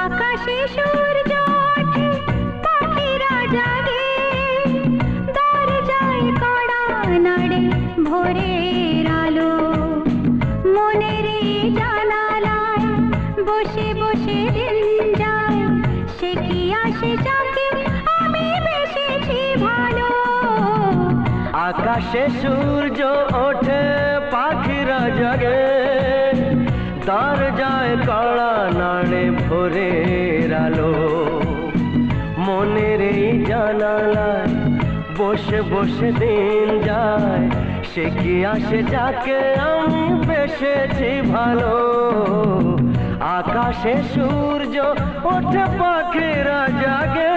আকাশে সূর্য ওঠে, পাখিরা জাগে, দরজায় কড়া নাড়ে ভোরের আলো। মনের জানালায় বসে বসে দিন যায়, সে কি আসে যাকে আমি বেসেছি ভালো। আকাশে সূর্য ওঠে, পাখিরা জাগে, দরজায় কড়া নাড়ে ভোরের আলো। মনের এই জানালায় বসে বসে দিন যায়, সে কি আসে যাকে আমি বেসেছি ভালো। আকাশে সূর্য ওঠে, পাখিরা জাগে।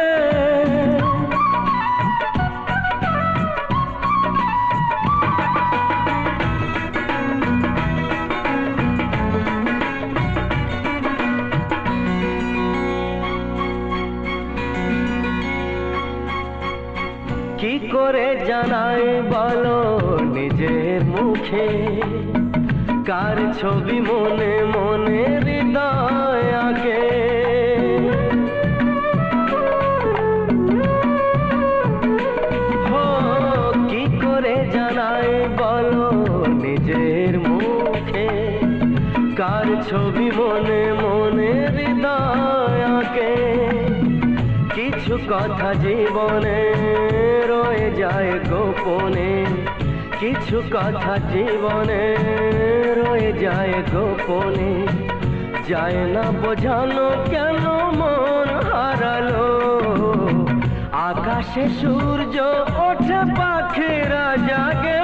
কি করে জানাই বলো নিজের মুখে, কার ছবি মনে মনে হৃদয় আঁকে। কি করে জানাই বলো নিজের মুখে, কার ছবি মনে মনে হৃদয় আঁকে। কিছু কথা জীবনে রয়ে যায় গোপনে, কিছু কথা জীবনে রয়ে যায় গোপনে। যায় না বোঝানো কেন মন হারালো। আকাশে সূর্য ওঠে, পাখিরা জাগে।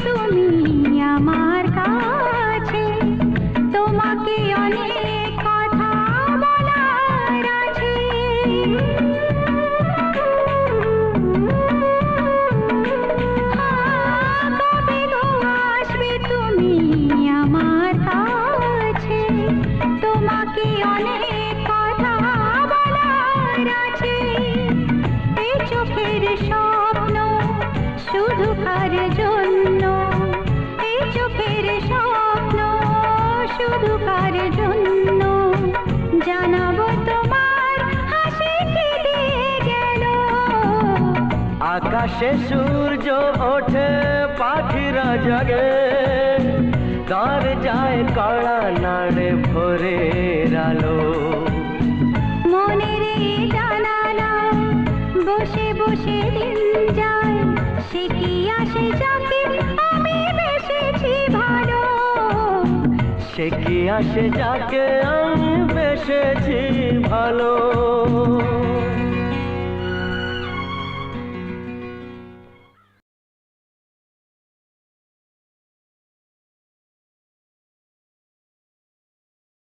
তুমি আমার কাছে, তোমাকে অনেক কথা বলার আছে। কবে গো আসবে তুমি আমার কাছে, তোমাকে অনেক কথা বলার আছে। এই চোখের স্বপ্ন শুধু কার জন্য, এই চোখের স্বপ্ন শুধু কার জন্য। জানাবো তোমার হাসি কি দিয়ে গেল। আকাশে সূর্য ওঠে, পাখিরা জাগে, দরজায় কড়া নাড়ে ভোরের আলো। মনের জানালা বসে বসে দিন যায়, সে কি আসে যাকে আমি বেসেছি ভালো। সে কি আসে যাকে আমি বেসেছি ভালো।